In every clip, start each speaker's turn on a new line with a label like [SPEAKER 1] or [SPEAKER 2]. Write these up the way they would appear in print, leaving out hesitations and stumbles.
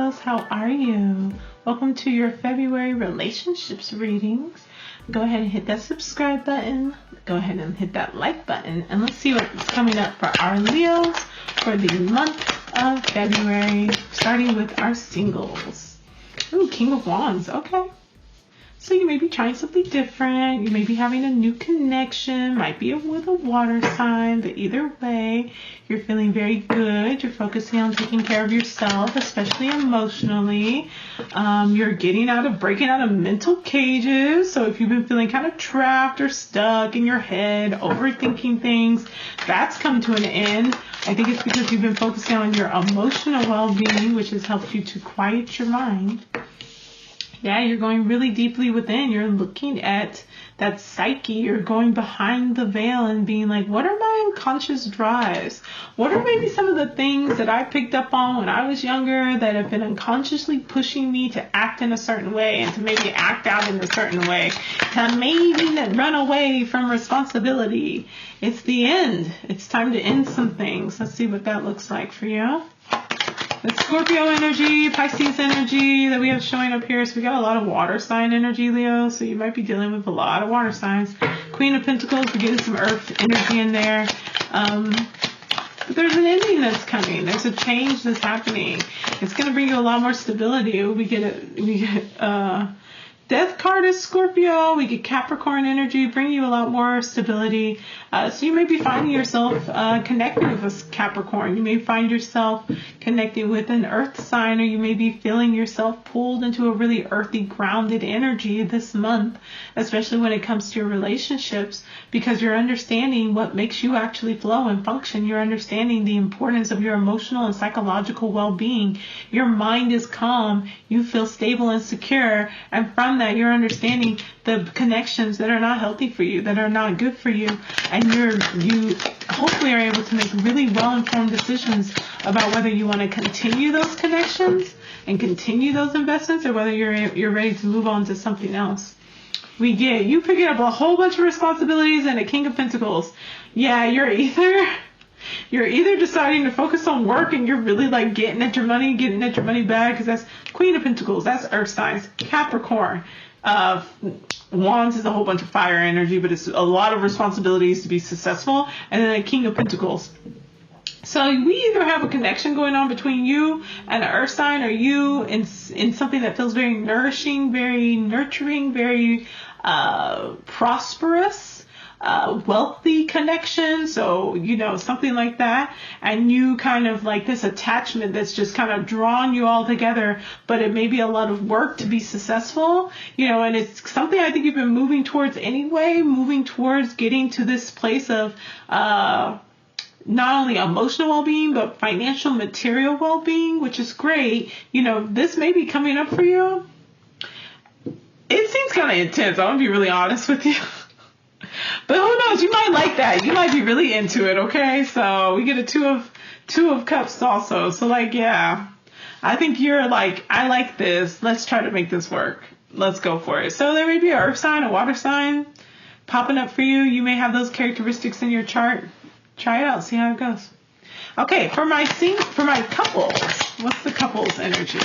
[SPEAKER 1] Leos, how are you? Welcome to your February relationships readings. Go ahead and hit that subscribe button. Go ahead and hit that like button. And let's see what's coming up for our Leos for the month of February, starting with our singles. Ooh, King of Wands. Okay. So you may be trying something different. You may be having a new connection. Might be with a water sign. But either way, you're feeling very good. You're focusing on taking care of yourself, especially emotionally. You're breaking out of mental cages. So if you've been feeling kind of trapped or stuck in your head, overthinking things, that's come to an end. I think it's because you've been focusing on your emotional well-being, which has helped you to quiet your mind. Yeah, you're going really deeply within. You're looking at that psyche. You're going behind the veil and being like, what are my unconscious drives? What are maybe some of the things that I picked up on when I was younger that have been unconsciously pushing me to act in a certain way and to maybe act out in a certain way, to maybe run away from responsibility? It's the end. It's time to end some things. Let's see what that looks like for you. The Scorpio energy, Pisces energy that we have showing up here. So we got a lot of water sign energy, Leo. So you might be dealing with a lot of water signs. Queen of Pentacles, we're getting some earth energy in there. But there's an ending that's coming. There's a change that's happening. It's going to bring you a lot more stability. We get Death card is Scorpio. We get Capricorn energy, bring you a lot more stability. So you may be finding yourself connecting with a Capricorn. You may find yourself connecting with an earth sign, or you may be feeling yourself pulled into a really earthy, grounded energy this month, especially when it comes to your relationships, because you're understanding what makes you actually flow and function. You're understanding the importance of your emotional and psychological well-being. Your mind is calm. You feel stable and secure. And from that, you're understanding the connections that are not healthy for you, that are not good for you, and you hopefully are able to make really well-informed decisions about whether you want to continue those connections and continue those investments, or whether you're ready to move on to something else. We get you picking up a whole bunch of responsibilities and a King of Pentacles. Yeah, you're either deciding to focus on work and you're really like getting at your money bag, because that's Queen of Pentacles, that's earth signs. Capricorn, Wands is a whole bunch of fire energy, but it's a lot of responsibilities to be successful. And then a King of Pentacles. So we either have a connection going on between you and an earth sign, or you in something that feels very nourishing, very nurturing, very prosperous, wealthy connection. So, something like that. And you kind of like this attachment that's just kind of drawn you all together, but it may be a lot of work to be successful, and it's something I think you've been moving towards anyway, moving towards getting to this place of, not only emotional well-being, but financial, material well-being, which is great. This may be coming up for you. It seems kind of intense. I'm going to be really honest with you. But who knows? You might like that. You might be really into it, okay? So we get a two of cups also. So yeah, I think you're like, I like this. Let's try to make this work. Let's go for it. So there may be an earth sign, a water sign popping up for you. You may have those characteristics in your chart. Try it out. See how it goes. Okay, for my couples, what's the couples energy?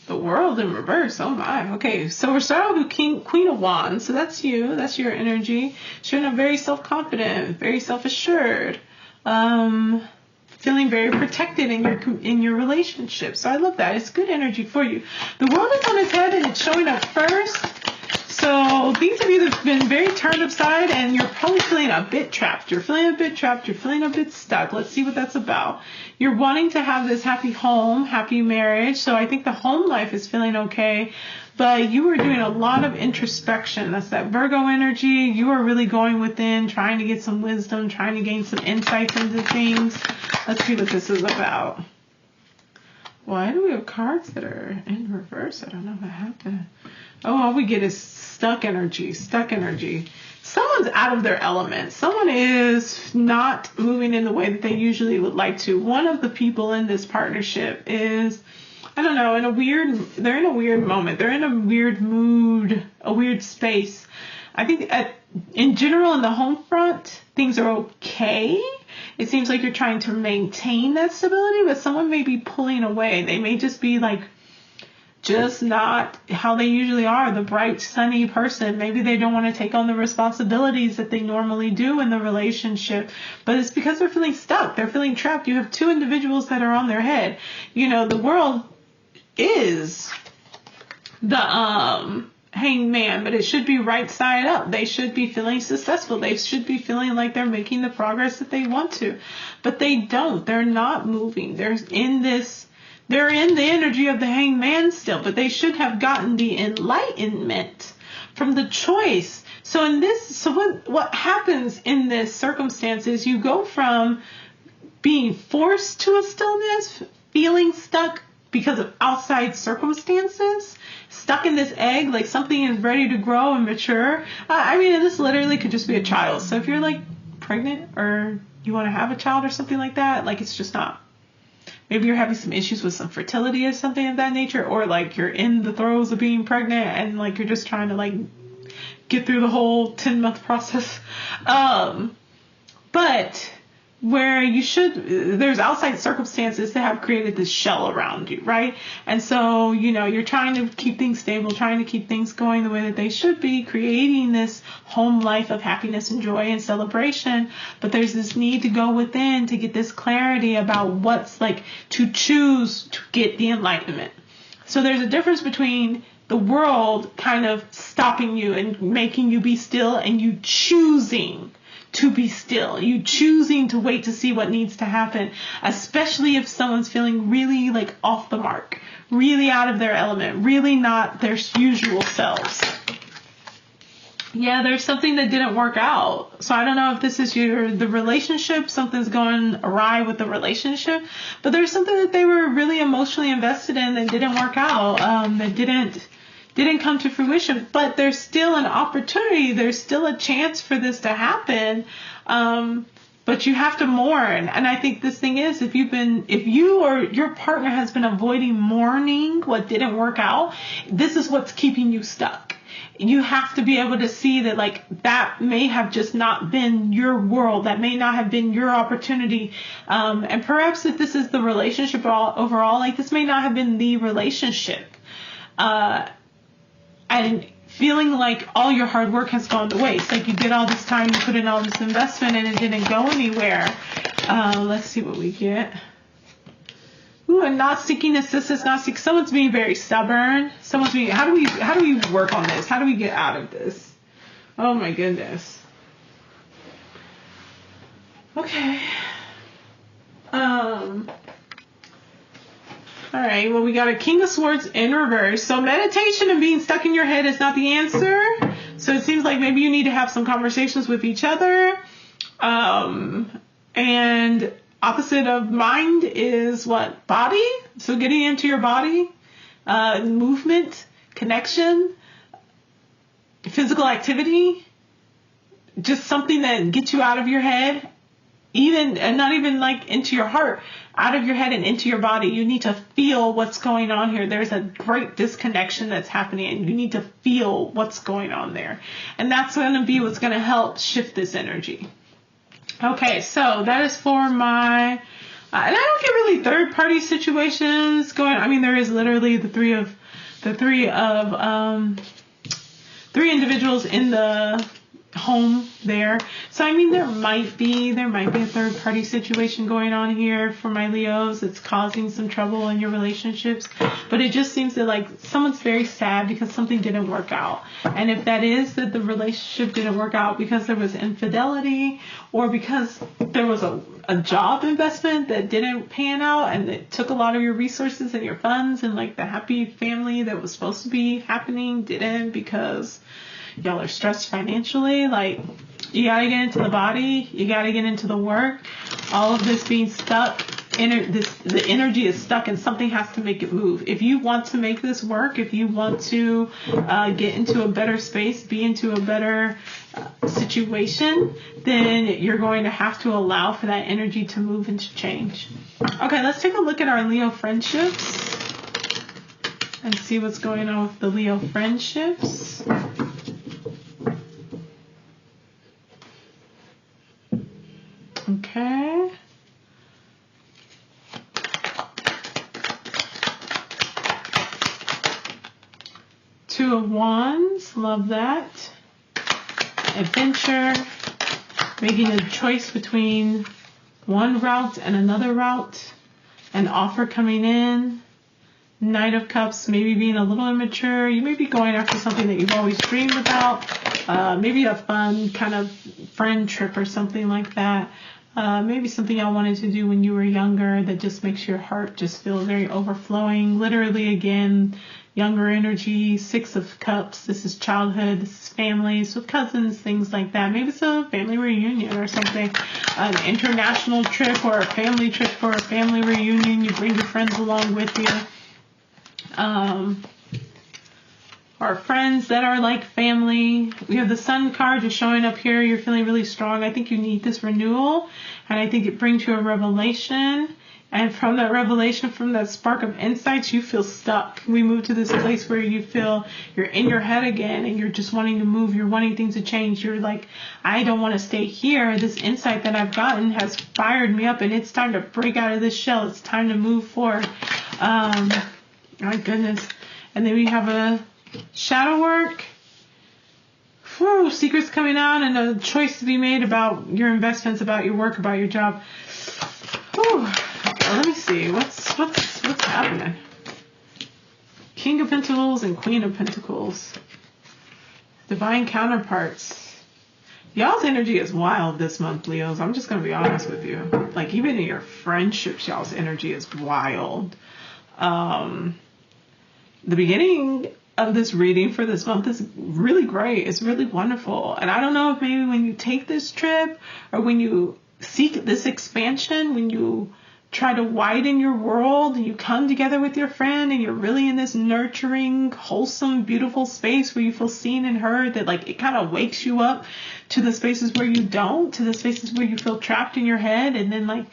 [SPEAKER 1] The World in reverse. Oh my. Okay, so we're starting with Queen of Wands. So that's you. That's your energy. Showing very self-confident, very self-assured, feeling very protected in your relationship. So I love that. It's good energy for you. The world is on its head and it's showing up first. So things have either been very turned upside, and you're probably feeling a bit trapped. You're feeling a bit trapped. You're feeling a bit stuck. Let's see what that's about. You're wanting to have this happy home, happy marriage. So I think the home life is feeling okay, but you are doing a lot of introspection. That's that Virgo energy. You are really going within, trying to get some wisdom, trying to gain some insights into things. Let's see what this is about. Why do we have cards that are in reverse? I don't know what happened. Oh, all we get is stuck energy. Someone's out of their element. Someone is not moving in the way that they usually would like to. One of the people in this partnership is, I don't know, they're in a weird moment. They're in a weird mood, a weird space. I think in general, in the home front, things are okay. It seems like you're trying to maintain that stability, but someone may be pulling away. They may just be like, just not how they usually are, the bright, sunny person. Maybe they don't want to take on the responsibilities that they normally do in the relationship, but it's because they're feeling stuck. They're feeling trapped. You have two individuals that are on their head. You know, the world is the hanged man, but it should be right side up. They should be feeling successful. They should be feeling like they're making the progress that they want to, but they don't. They're not moving. They're in the energy of the hanged man still, but they should have gotten the enlightenment from the choice. So what happens in this circumstance is you go from being forced to a stillness, feeling stuck because of outside circumstances, stuck in this egg, like something is ready to grow and mature. I mean, and this literally could just be a child. So if you're like pregnant or you want to have a child or something like that, like it's just not. Maybe you're having some issues with some fertility or something of that nature, or like you're in the throes of being pregnant and like you're just trying to like get through the whole 10-month process. But where there's outside circumstances that have created this shell around you, right? And so, you know, you're trying to keep things stable, trying to keep things going the way that they should be, creating this home life of happiness and joy and celebration. But there's this need to go within to get this clarity about what's like to choose to get the enlightenment. So there's a difference between the world kind of stopping you and making you be still and you choosing to be still, you choosing to wait to see what needs to happen, especially if someone's feeling really like off the mark, really out of their element, really not their usual selves. Yeah, there's something that didn't work out. So I don't know if this is the relationship, something's going awry with the relationship, but there's something that they were really emotionally invested in that didn't work out, that didn't come to fruition, but there's still an opportunity. There's still a chance for this to happen. But you have to mourn. And I think this thing is, if you or your partner has been avoiding mourning what didn't work out, this is what's keeping you stuck. You have to be able to see that like that may have just not been your world. That may not have been your opportunity. And perhaps if this is the relationship overall, like this may not have been the relationship. And feeling like all your hard work has gone to waste. Like you did all this time, you put in all this investment and it didn't go anywhere. Let's see what we get. Ooh, and not seeking assistance, someone's being very stubborn. How do we work on this? How do we get out of this? Oh my goodness. Okay. All right, well, we got a King of Swords in reverse. So meditation and being stuck in your head is not the answer. So it seems like maybe you need to have some conversations with each other. And opposite of mind is what? Body. So getting into your body, movement, connection, physical activity, just something that gets you out of your head. And not even like into your heart, out of your head and into your body. You need to feel what's going on here. There's a great disconnection that's happening and you need to feel what's going on there. And that's going to be what's going to help shift this energy. Okay, so that is for my, and I don't get really third party situations going. I mean, there is literally three individuals in the home there. So I mean there might be a third party situation going on here for my Leos that's causing some trouble in your relationships, but it just seems that like someone's very sad because something didn't work out. And if that is that the relationship didn't work out because there was infidelity or because there was a job investment that didn't pan out and it took a lot of your resources and your funds and like the happy family that was supposed to be happening didn't because y'all are stressed financially, like you gotta get into the body, you gotta get into the work. All of this being stuck, the energy is stuck and something has to make it move. If you want to make this work, if you want to get into a better space, be into a better situation, then you're going to have to allow for that energy to move and to change. Okay, let's take a look at our Leo friendships and see what's going on with the Leo friendships. Okay. Two of Wands, love that. Adventure, making a choice between one route and another route. An offer coming in. Knight of Cups, maybe being a little immature. You may be going after something that you've always dreamed about. Maybe a fun kind of friend trip or something like that. Maybe something y'all wanted to do when you were younger that just makes your heart just feel very overflowing. Literally, again, younger energy, Six of Cups. This is childhood. This is families with cousins, things like that. Maybe it's a family reunion or something. An international trip or a family trip for a family reunion. You bring your friends along with you. Or friends that are like family. We have the Sun card just showing up here. You're feeling really strong. I think you need this renewal, and I think it brings you a revelation. And from that revelation, from that spark of insights, you feel stuck. We move to this place where you feel you're in your head again and you're just wanting to move. You're wanting things to change. You're like, I don't want to stay here. This insight that I've gotten has fired me up, and it's time to break out of this shell. It's time to move forward. My goodness. And then we have a shadow work. Whew, secrets coming out and a choice to be made about your investments, about your work, about your job. Whew. Let me see. What's happening? King of Pentacles and Queen of Pentacles. Divine counterparts. Y'all's energy is wild this month, Leos. I'm just going to be honest with you. Like, even in your friendships, y'all's energy is wild. The beginning of this reading for this month is really great. It's really wonderful. And I don't know if maybe when you take this trip or when you seek this expansion, when you try to widen your world and you come together with your friend and you're really in this nurturing, wholesome, beautiful space where you feel seen and heard, that like it kind of wakes you up to the spaces where you don't, to the spaces where you feel trapped in your head, and then like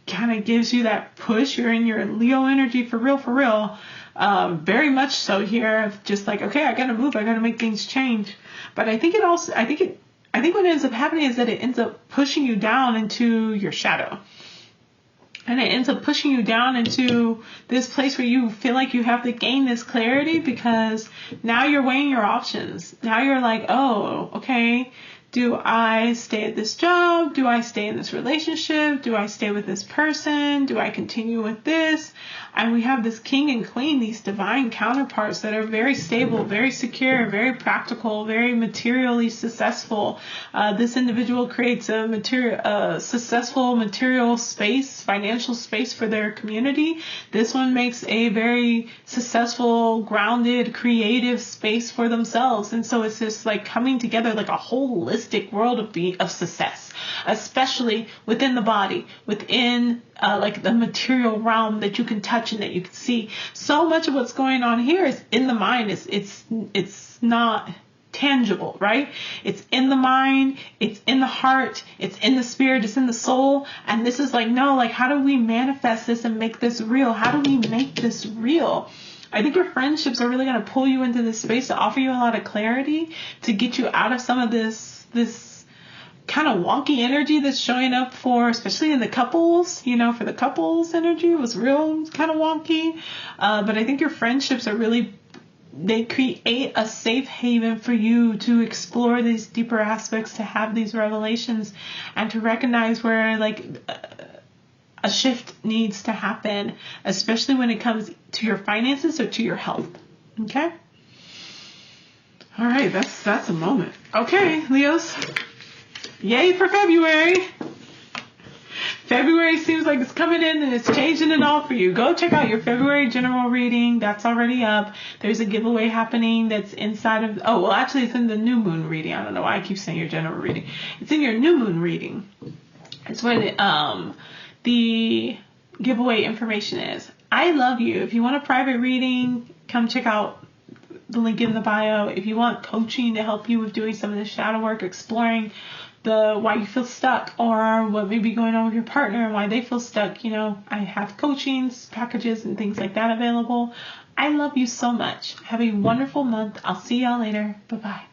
[SPEAKER 1] kind of gives you that push. You're in your Leo energy for real. Very much so here, of just like, okay, I gotta move, I gotta make things change. But I think what ends up happening is that it ends up pushing you down into your shadow. And it ends up pushing you down into this place where you feel like you have to gain this clarity, because now you're weighing your options. Now you're like, oh, okay, do I stay at this job? Do I stay in this relationship? Do I stay with this person? Do I continue with this? And we have this king and queen, these divine counterparts that are very stable, very secure, very practical, very materially successful. This individual creates a successful material space, financial space for their community. This one makes a very successful, grounded, creative space for themselves. And so it's just like coming together like a holistic world of success, especially within the body, within like the material realm that you can touch and that you can see. So much of what's going on here is in the mind. It's not tangible, right? It's in the mind, it's in the heart, it's in the spirit, it's in the soul. And this is like, no, like, how do we manifest this and make this real? How do we make this real? I think your friendships are really going to pull you into this space to offer you a lot of clarity, to get you out of some of this kind of wonky energy that's showing up for, especially in the couples, for the couples energy was real kind of wonky. But I think your friendships are really, they create a safe haven for you to explore these deeper aspects, to have these revelations, and to recognize where like a shift needs to happen, especially when it comes to your finances or to your health. Okay. All right. That's a moment. Okay, Leos. Yay for February. February seems like it's coming in and it's changing it all for you. Go check out your February general reading. That's already up. There's a giveaway happening that's inside of, actually it's in the new moon reading. I don't know why I keep saying your general reading. It's in your new moon reading. It's where the giveaway information is. I love you. If you want a private reading, come check out the link in the bio. If you want coaching to help you with doing some of the shadow work, exploring why you feel stuck, or what may be going on with your partner and why they feel stuck, I have coachings, packages, and things like that available. I love you so much. Have a wonderful month. I'll see y'all later. Bye-bye.